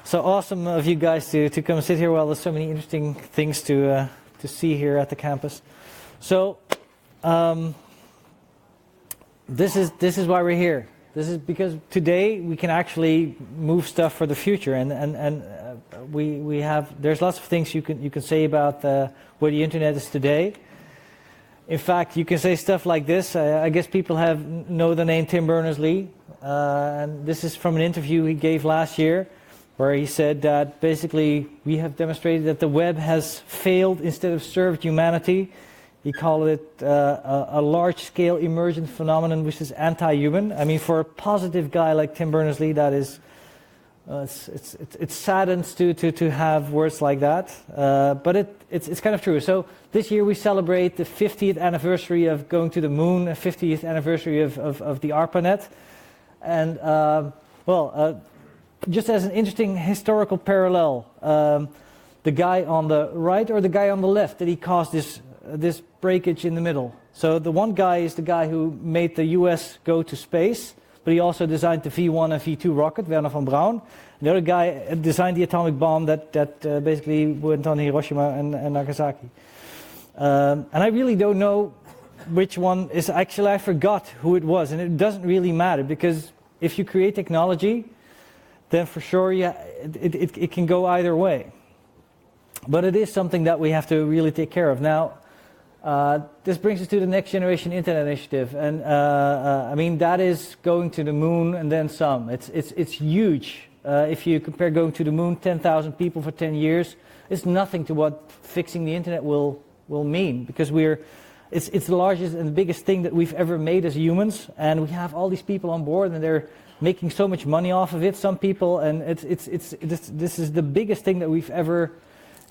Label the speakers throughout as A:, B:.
A: So awesome of you guys to come sit here. Well, there's so many interesting things to see here at the campus. So this is why we're here. This is because today we can actually move stuff for the future, and we have, there's lots of things you can say about where the internet is today. In fact, you can say stuff like this. I guess people know the name Tim Berners-Lee, and this is from an interview he gave last year, where he said that basically we have demonstrated that the web has failed instead of served humanity. He called it a large-scale emergent phenomenon which is anti-human. I mean, for a positive guy like Tim Berners-Lee, that is, it saddens to have words like that. But it's kind of true. So this year we celebrate the 50th anniversary of going to the moon, the 50th anniversary of the ARPANET. And, just as an interesting historical parallel, the guy on the right or the guy on the left, did he cause this breakage in the middle? So the one guy is the guy who made the US go to space, but he also designed the V1 and V2 rocket, Wernher von Braun. The other guy designed the atomic bomb that basically went on Hiroshima and Nagasaki. And I really don't know which one is, actually I forgot who it was, and it doesn't really matter, because if you create technology, then for sure it can go either way. But it is something that we have to really take care of. Now, this brings us to the Next Generation Internet Initiative, and I mean, that is going to the moon and then some. It's huge. If you compare going to the moon, 10,000 people for 10 years, it's nothing to what fixing the internet will mean, because it's the largest and the biggest thing that we've ever made as humans, and we have all these people on board, and they're making so much money off of it, some people, and this is the biggest thing that we've ever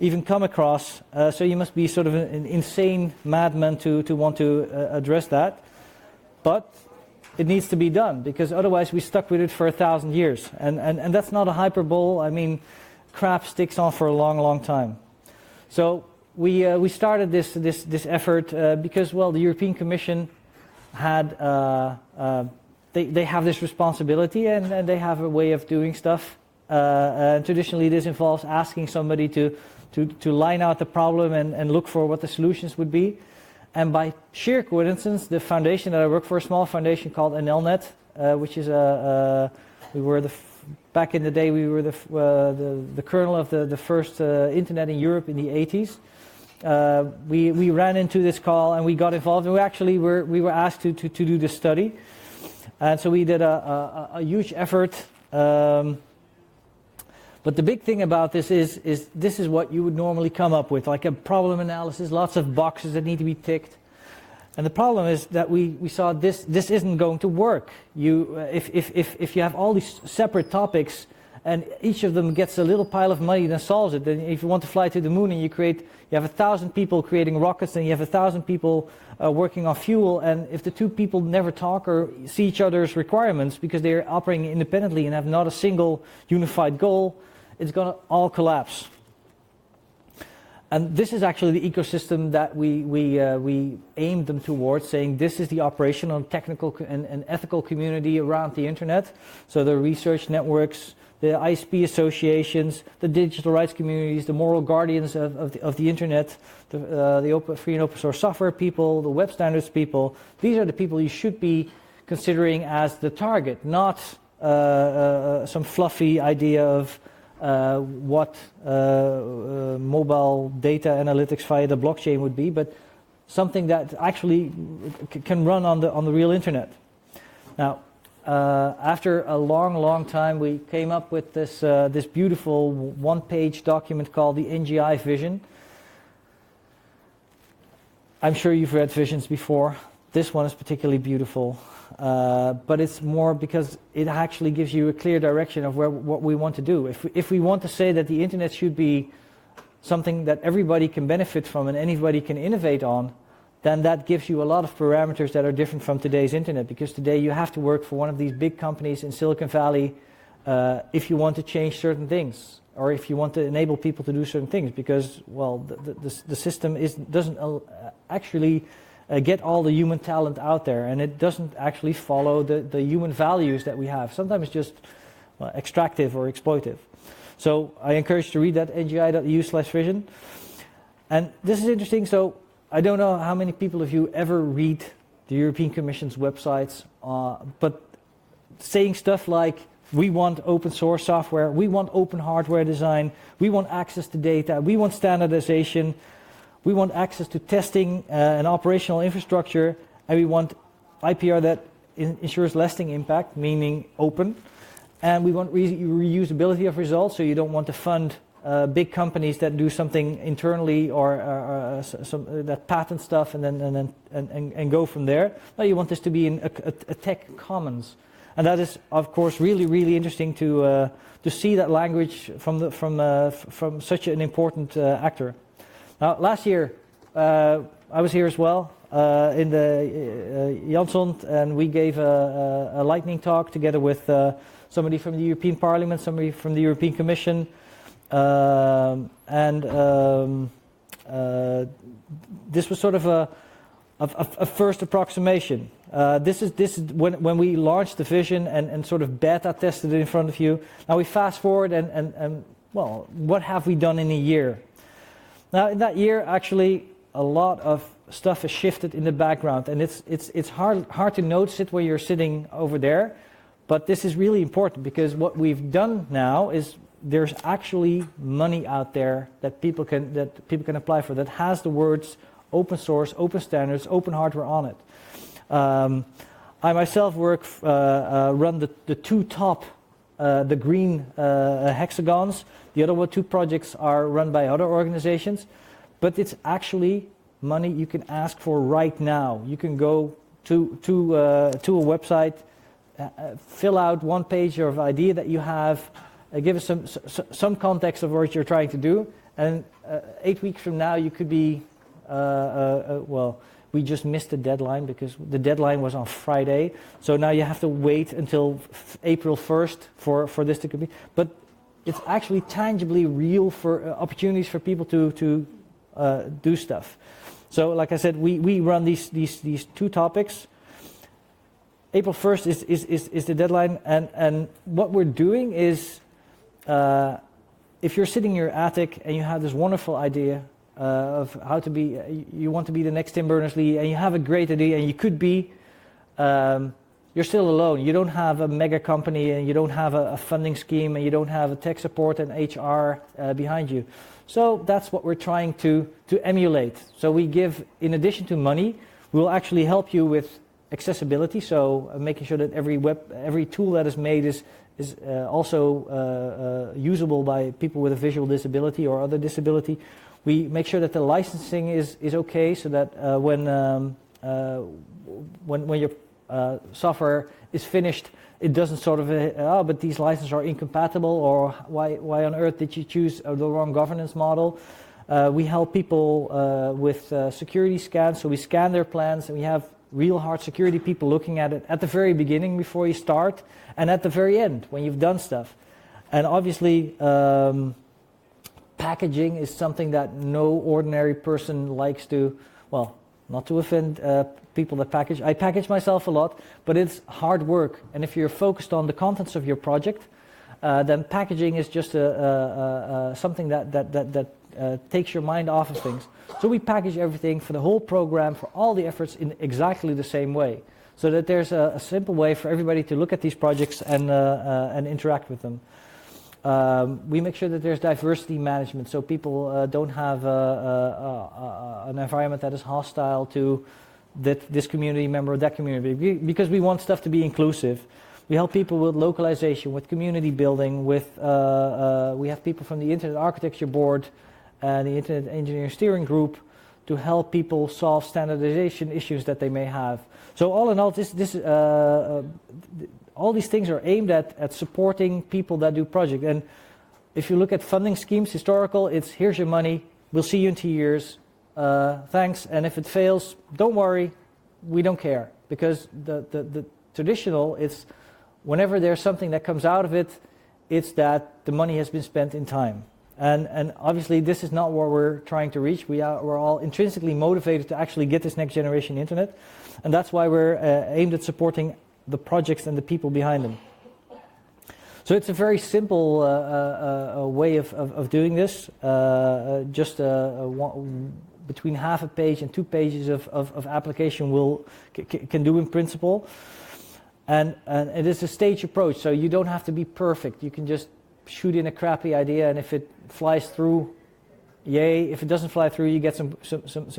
A: even come across. So you must be sort of an insane madman to want to address that. But it needs to be done, because otherwise we're stuck with it for 1,000 years. And that's not a hyperbole. I mean, crap sticks on for a long, long time. So we started this effort because, well, the European Commission had they have this responsibility, and they have a way of doing stuff. And traditionally, this involves asking somebody to line out the problem and look for what the solutions would be. And by sheer coincidence, the foundation that I work for, a small foundation called NLnet, which is back in the day we were the kernel of the first internet in Europe in the 80s. We ran into this call and we got involved, and we were asked to do this study. And so we did a huge effort. But the big thing about this is this is what you would normally come up with, like a problem analysis, lots of boxes that need to be ticked. And the problem is that we saw this isn't going to work. If you have all these separate topics and each of them gets a little pile of money that solves it, then if you want to fly to the moon and you have 1,000 people creating rockets, and you have 1,000 people working on fuel, and if the two people never talk or see each other's requirements because they're operating independently and have not a single unified goal, it's going to all collapse. And this is actually the ecosystem that we aimed them towards, saying this is the operational, technical, and ethical community around the internet. So the research networks, the ISP associations, the digital rights communities, the moral guardians of the internet, the free and open source software people, the web standards people. These are the people you should be considering as the target, not some fluffy idea of what mobile data analytics via the blockchain would be, but something that actually can run on the real internet. Now, after a long time, we came up with this beautiful one-page document called the NGI Vision. I'm sure you've read visions before. This one is particularly beautiful. But it's more because it actually gives you a clear direction of what we want to do. If we want to say that the internet should be something that everybody can benefit from and anybody can innovate on, then that gives you a lot of parameters that are different from today's internet. Because today you have to work for one of these big companies in Silicon Valley if you want to change certain things, or if you want to enable people to do certain things. Because, well, the system doesn't actually get all the human talent out there, and it doesn't actually follow the human values that we have. Sometimes it's just extractive or exploitive. So I encourage you to read that, ngi.eu/vision. And this is interesting. So I don't know how many people of you ever read the European Commission's websites, but saying stuff like, we want open source software, we want open hardware design, we want access to data, we want standardization, we want access to testing and operational infrastructure, and we want IPR that ensures lasting impact, meaning open, and we want reusability of results, so you don't want to fund big companies that do something internally or that patent stuff and go from there. No, you want this to be in a tech commons. And that is, of course, really, really interesting to see that language from such an important actor. Now, last year, I was here as well in the Jansson, and we gave a lightning talk together with somebody from the European Parliament, somebody from the European Commission, this was sort of a first approximation. This is when we launched the vision and sort of beta tested it in front of you. Now we fast forward and well, what have we done in a year? Now in that year, actually, a lot of stuff has shifted in the background, and it's hard to notice it when you're sitting over there, but this is really important because what we've done now is there's actually money out there that people can apply for that has the words open source, open standards, open hardware on it. I myself run the two top, the green hexagons. The other two projects are run by other organizations, but it's actually money you can ask for right now. You can go to a website, fill out one page of idea that you have, give us some context of what you're trying to do, and 8 weeks from now you could be well, we just missed the deadline because the deadline was on Friday. So now you have to wait until April 1st for this to complete. But it's actually tangibly real for opportunities for people to do stuff. So like I said, we run these two topics. April 1st is the deadline, and what we're doing is, if you're sitting in your attic and you have this wonderful idea of how to be, you want to be the next Tim Berners-Lee, and you have a great idea, and you could be, you're still alone. You don't have a mega company, and you don't have a funding scheme, and you don't have a tech support and HR behind you. So that's what we're trying to emulate. So we give, in addition to money, we'll actually help you with accessibility. So making sure that every tool that is made is also usable by people with a visual disability or other disability. We make sure that the licensing is okay, so that when your software is finished, it doesn't sort of but these licenses are incompatible, or why on earth did you choose the wrong governance model? We help people with security scans, so we scan their plans, and we have real hard security people looking at it at the very beginning before you start, and at the very end when you've done stuff. And obviously, packaging is something that no ordinary person likes to, well, not to offend people that package. I package myself a lot, but it's hard work. And if you're focused on the contents of your project, then packaging is just something that takes your mind off of things. So we package everything for the whole program, for all the efforts, in exactly the same way, so that there's a simple way for everybody to look at these projects and interact with them. We make sure that there's diversity management, so people don't have an environment that is hostile to this community member or that community, because we want stuff to be inclusive. We help people with localization, with community building, with we have people from the Internet Architecture Board and the Internet Engineering Steering Group to help people solve standardization issues that they may have. So all in all, all these things are aimed at supporting people that do projects. And if you look at funding schemes, historical, it's here's your money, we'll see you in 2 years, thanks, and if it fails, don't worry, we don't care. Because the traditional, it's whenever there's something that comes out of it, it's that the money has been spent in time. And obviously this is not what we're trying to reach. We're all intrinsically motivated to actually get this next generation internet, and that's why we're aimed at supporting the projects and the people behind them. So it's a very simple way of doing this. Just between half a page and 2 pages of application can do in principle. And it is a stage approach, so you don't have to be perfect. You can just shoot in a crappy idea, and if it flies through, yay. If it doesn't fly through, you get some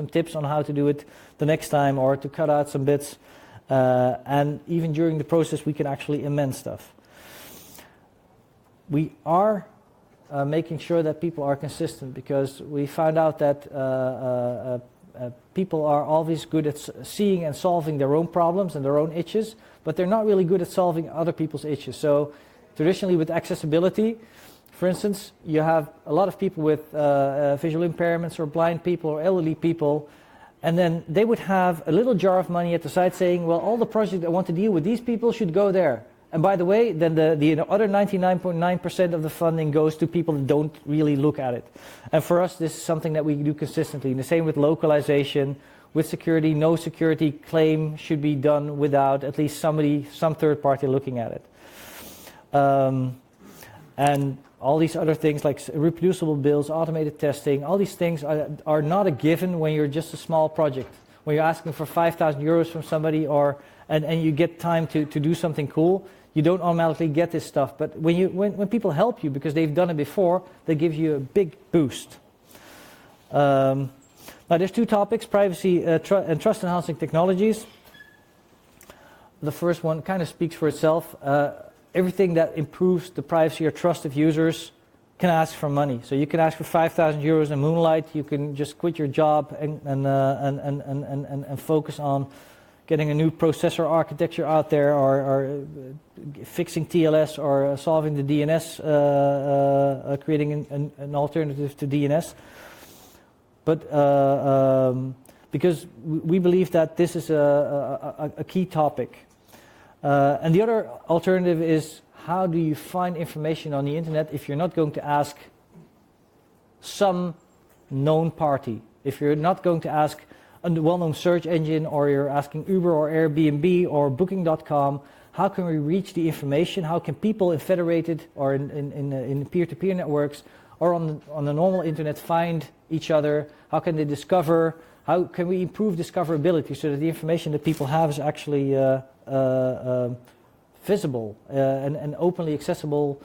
A: tips on how to do it the next time, or to cut out some bits. And even during the process, we can actually amend stuff. We are making sure that people are consistent, because we found out that people are always good at seeing and solving their own problems and their own itches, but they're not really good at solving other people's itches. So traditionally with accessibility, for instance, you have a lot of people with visual impairments, or blind people, or elderly people, and then they would have a little jar of money at the side saying, well, all the projects that want to deal with these people should go there. And by the way, then the other 99.9% of the funding goes to people that don't really look at it. And for us, this is something that we do consistently. And the same with localization, with security. No security claim should be done without at least some third party looking at it. And all these other things like reproducible builds, automated testing, all these things are not a given when you're just a small project. When you're asking for 5,000 euros from somebody, and you get time to do something cool, you don't automatically get this stuff. But when people help you because they've done it before, they give you a big boost. Now there's 2 topics, privacy and trust enhancing technologies. The first one kind of speaks for itself. Everything that improves the privacy or trust of users can ask for money. So you can ask for 5,000 euros in Moonlight. You can just quit your job and focus on getting a new processor architecture out there, or fixing TLS, or solving the DNS, creating an alternative to DNS. But because we believe that this is a key topic. And the other alternative is, how do you find information on the internet if you're not going to ask some known party? If you're not going to ask a well-known search engine, or you're asking Uber or Airbnb or Booking.com, how can we reach the information? How can people in federated or in peer-to-peer networks or on the normal internet find each other? How can they discover? How can we improve discoverability so that the information that people have is actually visible and openly accessible,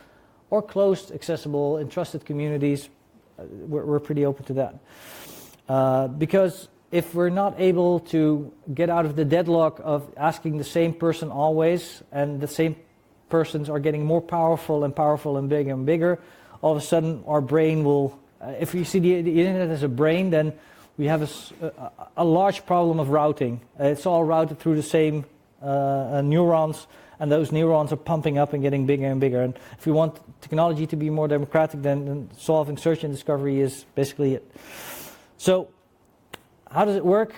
A: or closed accessible in trusted communities? We're pretty open to that. Because if we're not able to get out of the deadlock of asking the same person always, and the same persons are getting more powerful and bigger and bigger, all of a sudden our brain will, if you see the internet as a brain, then we have a large problem of routing. It's all routed through the same neurons, and those neurons are pumping up and getting bigger and bigger. And if we want technology to be more democratic, then solving search and discovery is basically it. So how does it work?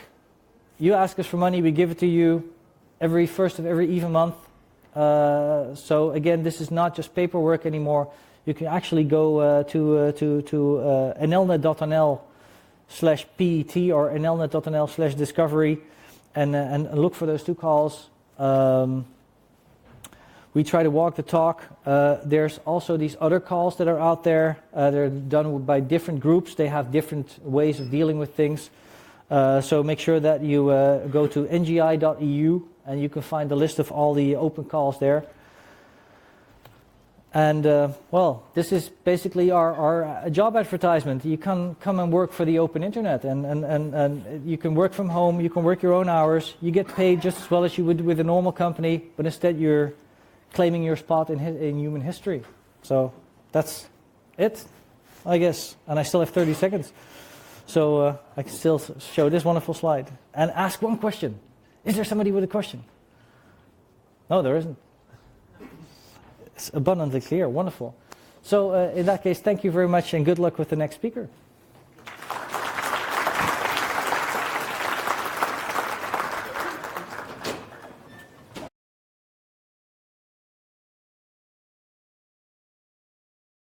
A: You ask us for money, we give it to you every first of every even month. So again, this is not just paperwork anymore. You can actually go to nlnet.nl/PET or nlnet.nl/discovery and look for those 2 calls. We try to walk the talk. There's also these other calls that are out there. They're done by different groups. They have different ways of dealing with things. So make sure that you go to ngi.eu, and you can find the list of all the open calls there. And well, this is basically our job advertisement. You can come and work for the open internet, and you can work from home, you can work your own hours, you get paid just as well as you would with a normal company, but instead you're claiming your spot in human history. So that's it, I guess. And I still have 30 seconds. So I can still show this wonderful slide and ask one question. Is there somebody with a question? No, there isn't. It's abundantly clear. Wonderful. So in that case, thank you very much, and good luck with the next speaker.